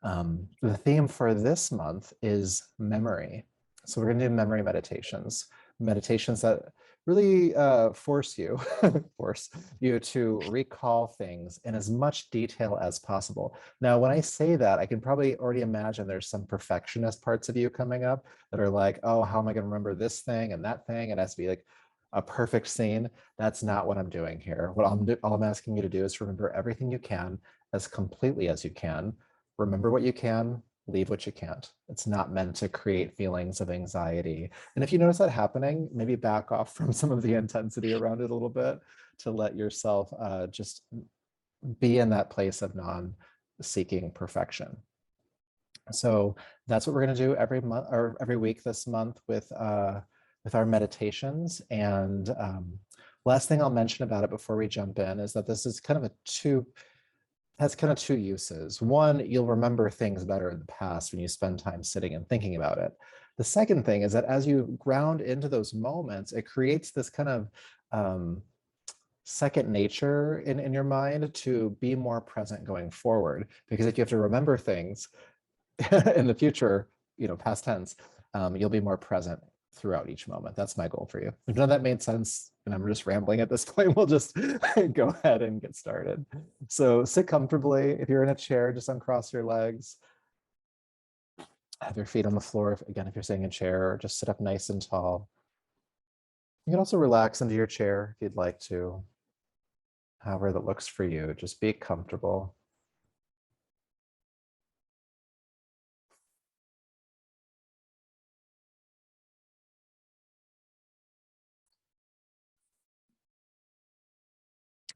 The theme for this month is memory. So we're going to do memory meditations, meditations that really force you force you to recall things in as much detail as possible. Now, when I say that, I can probably already imagine there's some perfectionist parts of you coming up that are like, oh, how am I going to remember this thing and that thing? It has to be like a perfect scene. That's not what I'm doing here. All I'm asking you to do is remember everything you can as completely as you can. Remember what you can, leave what you can't. It's not meant to create feelings of anxiety. And if you notice that happening, maybe back off from some of the intensity around it a little bit to let yourself just be in that place of non-seeking perfection. So that's what we're going to do every month or every week this month with our meditations. And last thing I'll mention about it before we jump in is that this is kind of has kind of two uses. One, you'll remember things better in the past when you spend time sitting and thinking about it. The second thing is that as you ground into those moments, it creates this kind of second nature in your mind to be more present going forward. Because if you have to remember things in the future, past tense, you'll be more present throughout each moment. That's my goal for you. If none of that made sense, and I'm just rambling at this point, we'll just go ahead and get started. So sit comfortably. If you're in a chair, just uncross your legs. Have your feet on the floor. Again, if you're sitting in a chair, just sit up nice and tall. You can also relax into your chair if you'd like to. However that looks for you, just be comfortable.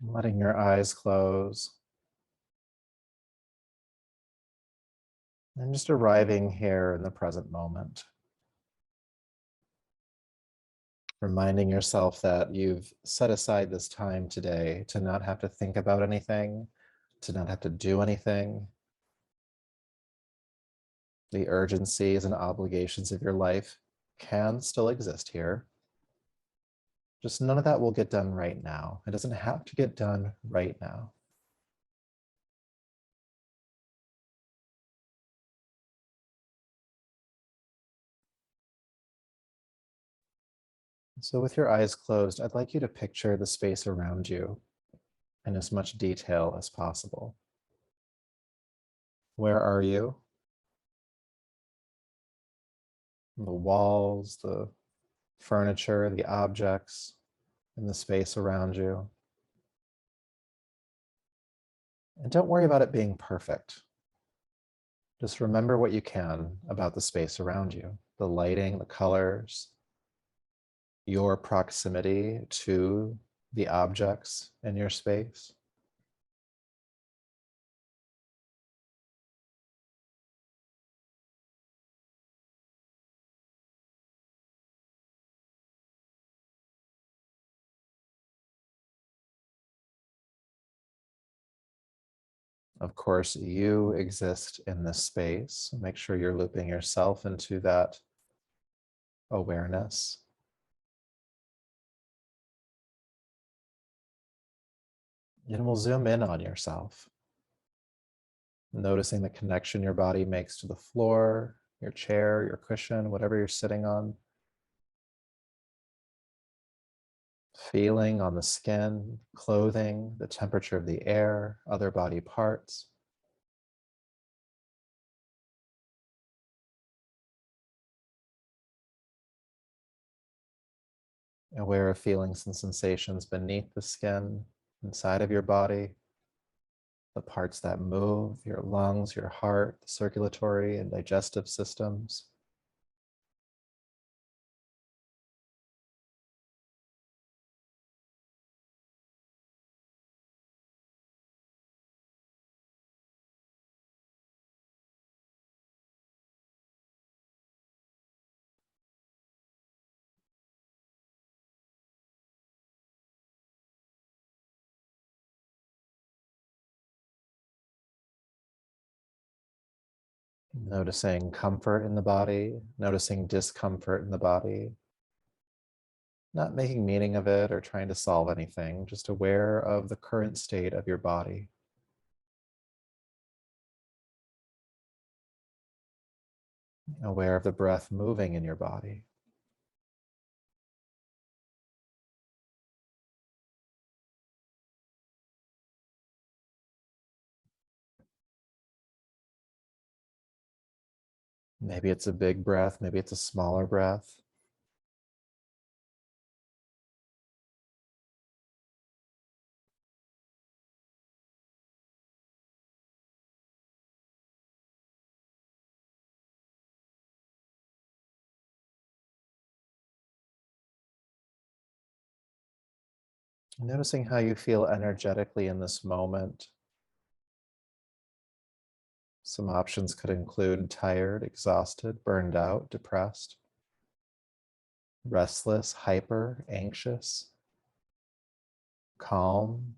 Letting your eyes close. And just arriving here in the present moment. Reminding yourself that you've set aside this time today to not have to think about anything, to not have to do anything. The urgencies and obligations of your life can still exist here. Just none of that will get done right now. It doesn't have to get done right now. So with your eyes closed, I'd like you to picture the space around you in as much detail as possible. Where are you? The walls, the furniture, the objects in the space around you. And don't worry about it being perfect. Just remember what you can about the space around you, the lighting, the colors, your proximity to the objects in your space. Of course, you exist in this space. Make sure you're looping yourself into that awareness. And we'll zoom in on yourself, noticing the connection your body makes to the floor, your chair, your cushion, whatever you're sitting on. Feeling on the skin, clothing, the temperature of the air, other body parts. Aware of feelings and sensations beneath the skin, inside of your body, the parts that move, your lungs, your heart, the circulatory and digestive systems. Noticing comfort in the body, noticing discomfort in the body, not making meaning of it or trying to solve anything, just aware of the current state of your body. aware of the breath moving in your body. Maybe it's a big breath, maybe it's a smaller breath. Noticing how you feel energetically in this moment. Some options could include tired, exhausted, burned out, depressed, restless, hyper, anxious, calm,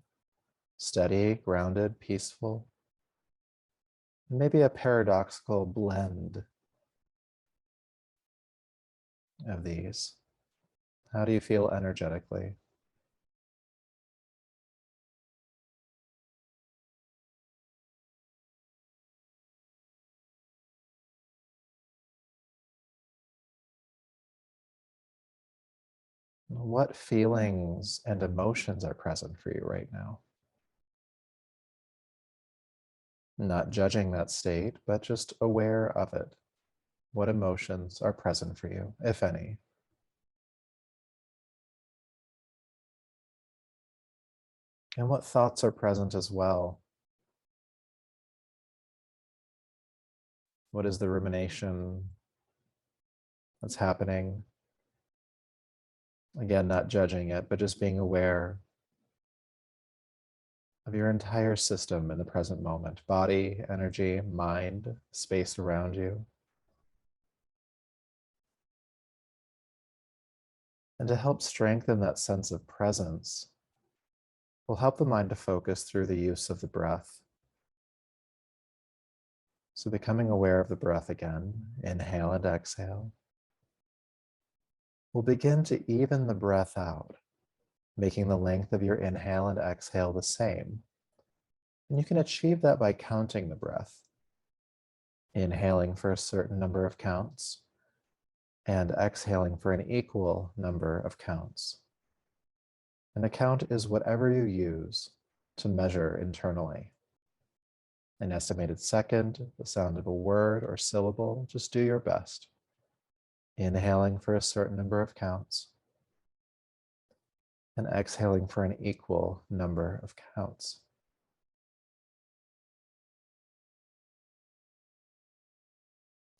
steady, grounded, peaceful. Maybe a paradoxical blend of these. How do you feel energetically? What feelings and emotions are present for you right now? Not judging that state, but just aware of it. What emotions are present for you, if any? And what thoughts are present as well? What is the rumination that's happening? Again, not judging it, but just being aware of your entire system in the present moment, body, energy, mind, space around you. And to help strengthen that sense of presence, will help the mind to focus through the use of the breath. So becoming aware of the breath again, inhale and exhale. We'll begin to even the breath out, making the length of your inhale and exhale the same. And you can achieve that by counting the breath, inhaling for a certain number of counts and exhaling for an equal number of counts. And a count is whatever you use to measure internally. An estimated second, the sound of a word or syllable, just do your best. Inhaling for a certain number of counts and exhaling for an equal number of counts.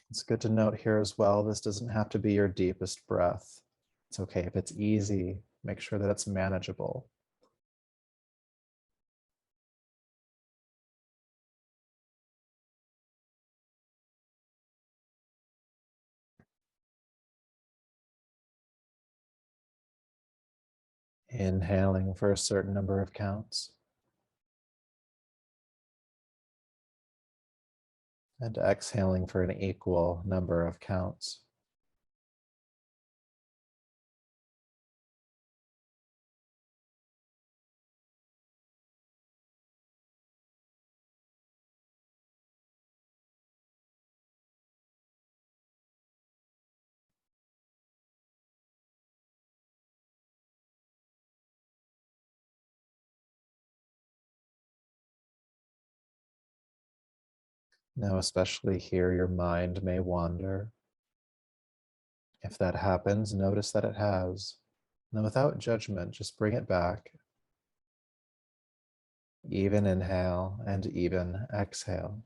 It's good to note here as well, this doesn't have to be your deepest breath. It's okay if it's easy, make sure that it's manageable. Inhaling for a certain number of counts and exhaling for an equal number of counts. Now, especially here, your mind may wander. If that happens, notice that it has. And without judgment, just bring it back. Even inhale and even exhale.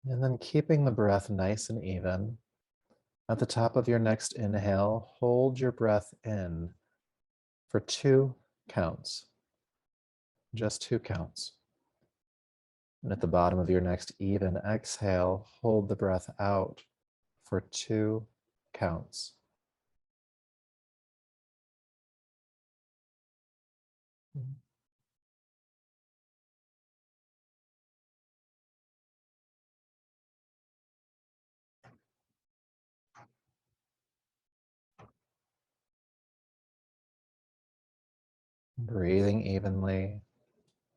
And then keeping the breath nice and even. At the top of your next inhale, hold your breath in for 2 counts. Just 2 counts. And at the bottom of your next even exhale, hold the breath out for 2 counts. Breathing evenly,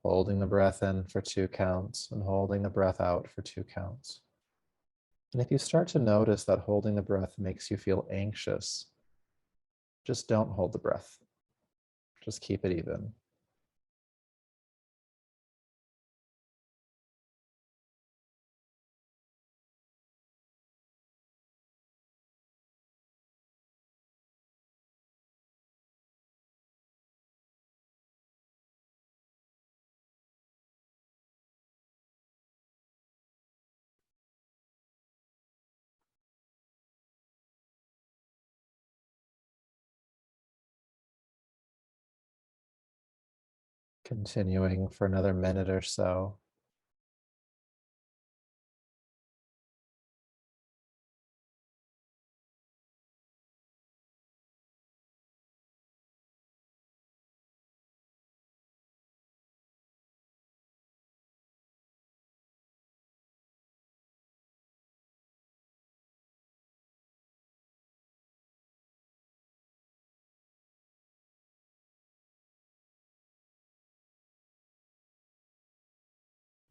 holding the breath in for 2 counts and holding the breath out for 2 counts. And if you start to notice that holding the breath makes you feel anxious, just don't hold the breath. Just keep it even. Continuing for another minute or so.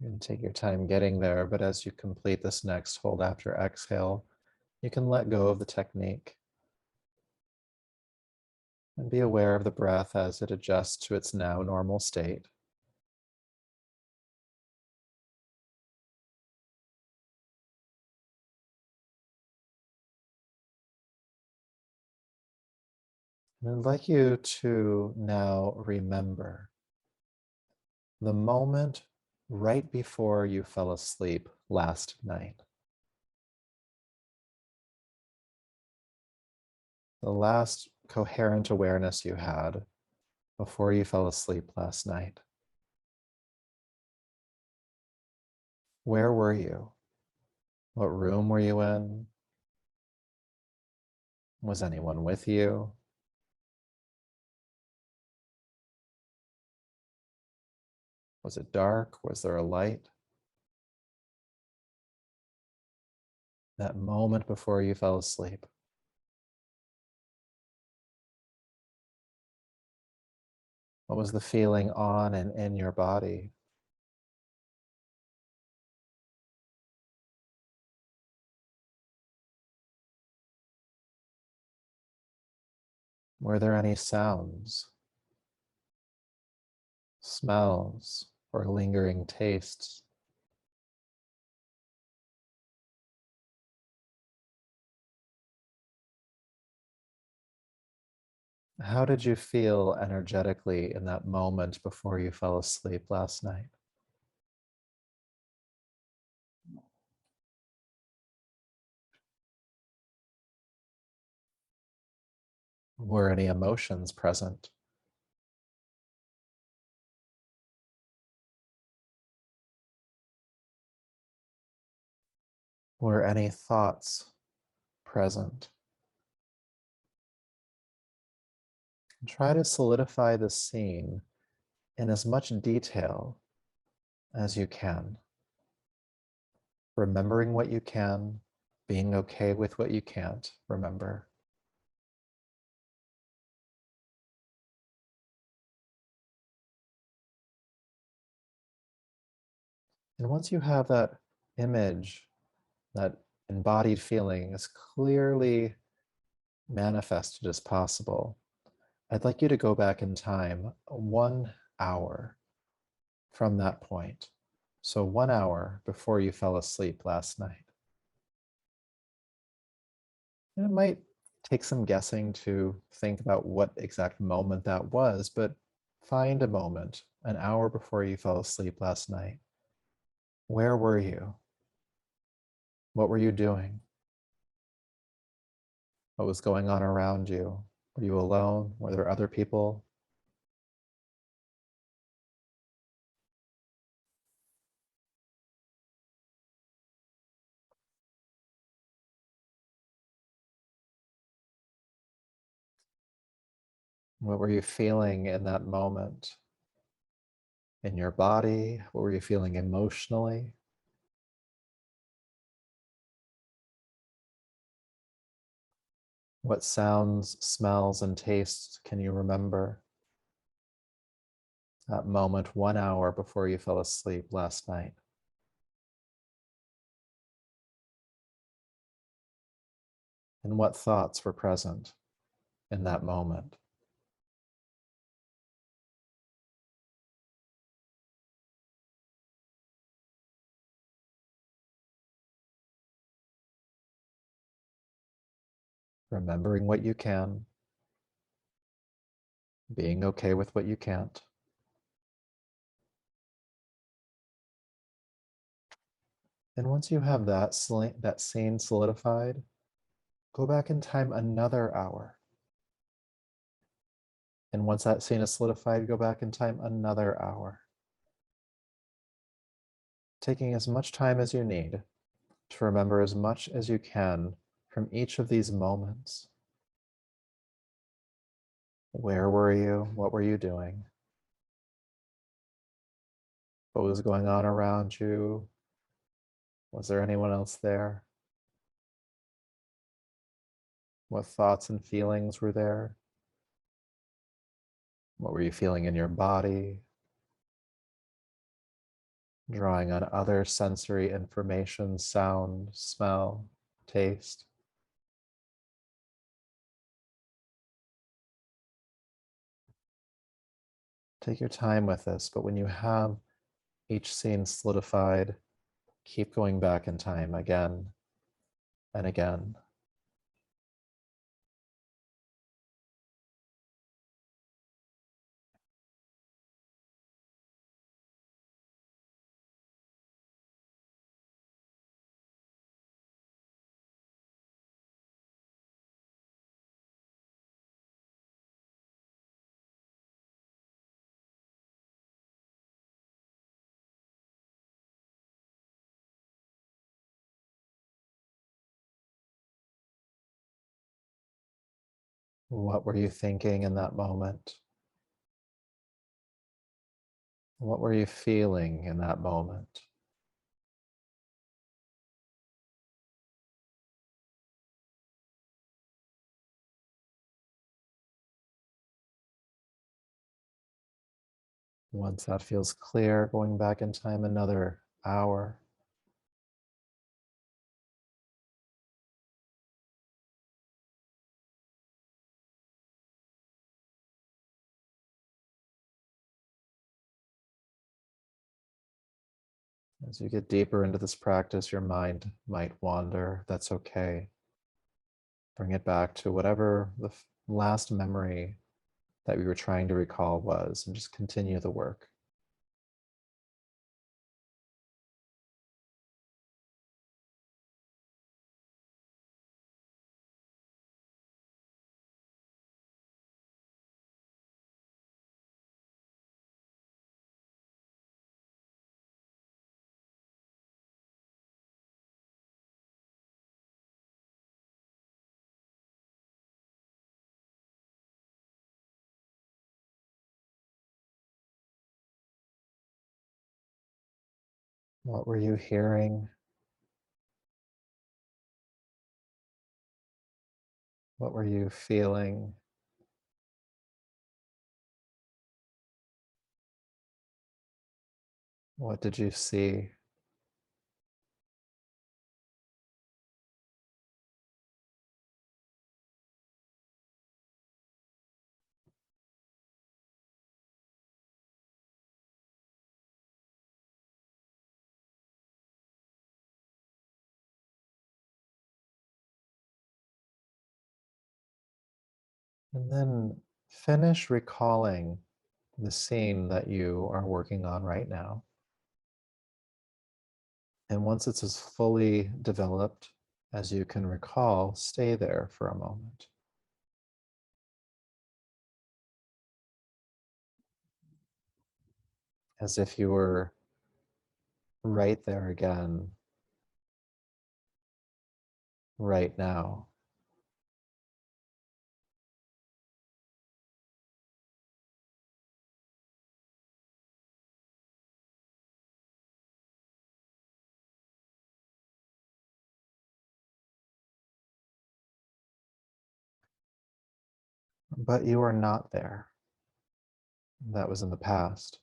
You're going to take your time getting there, but as you complete this next hold after exhale, you can let go of the technique and be aware of the breath as it adjusts to its now normal state. And I'd like you to now remember the moment right before you fell asleep last night. The last coherent awareness you had before you fell asleep last night. Where were you? What room were you in? Was anyone with you? Was it dark? Was there a light? That moment before you fell asleep. What was the feeling on and in your body? Were there any sounds, smells, or lingering tastes? How did you feel energetically in that moment before you fell asleep last night? Were any emotions present? Were any thoughts present? Try to solidify the scene in as much detail as you can, remembering what you can, being okay with what you can't remember. And once you have that image, that embodied feeling as clearly manifested as possible, I'd like you to go back in time 1 hour from that point. So 1 hour before you fell asleep last night. And it might take some guessing to think about what exact moment that was, but find a moment, an hour before you fell asleep last night. Where were you? What were you doing? What was going on around you? Were you alone? Were there other people? What were you feeling in that moment? in your body? What were you feeling emotionally? What sounds, smells, and tastes can you remember? That moment 1 hour before you fell asleep last night. And what thoughts were present in that moment? Remembering what you can, being okay with what you can't. And once you have that scene solidified, go back in time another hour. And once that scene is solidified, go back in time another hour. Taking as much time as you need to remember as much as you can from each of these moments. Where were you? What were you doing? What was going on around you? Was there anyone else there? What thoughts and feelings were there? What were you feeling in your body? Drawing on other sensory information, sound, smell, taste. Take your time with this, but when you have each scene solidified, keep going back in time again and again. What were you thinking in that moment? What were you feeling in that moment? Once that feels clear, going back in time another hour. As you get deeper into this practice, your mind might wander. That's okay. Bring it back to whatever the last memory that we were trying to recall was, and just continue the work. What were you hearing? What were you feeling? What did you see? And then finish recalling the scene that you are working on right now. And once it's as fully developed as you can recall, stay there for a moment. As if you were right there again, right now. but you are not there. That was in the past.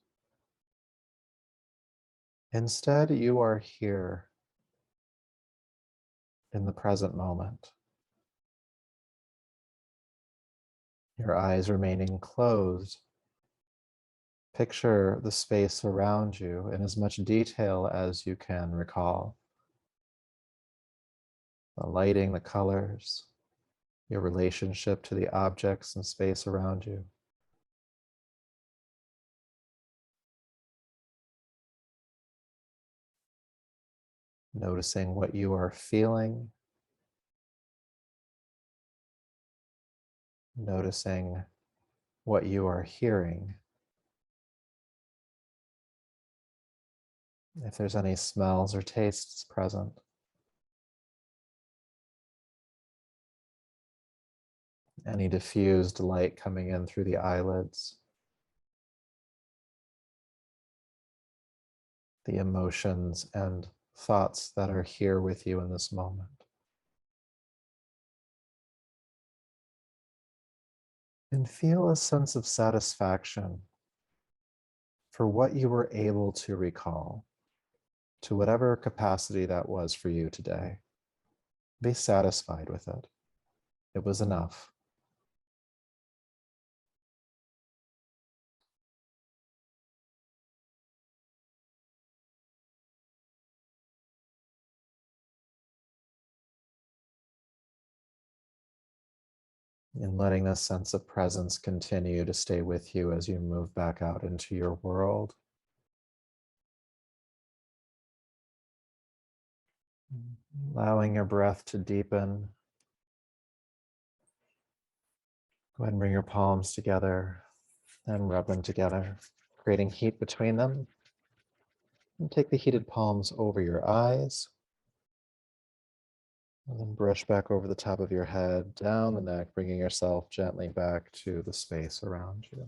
Instead, you are here in the present moment. Your eyes remaining closed. Picture the space around you in as much detail as you can recall. The lighting, the colors, your relationship to the objects and space around you. Noticing what you are feeling. Noticing what you are hearing. If there's any smells or tastes present. Any diffused light coming in through the eyelids. The emotions and thoughts that are here with you in this moment. And feel a sense of satisfaction for what you were able to recall, to whatever capacity that was for you today. Be satisfied with it. It was enough. And letting this sense of presence continue to stay with you as you move back out into your world. Allowing your breath to deepen. Go ahead and bring your palms together and rub them together, creating heat between them. And take the heated palms over your eyes. And then brush back over the top of your head, down the neck, bringing yourself gently back to the space around you.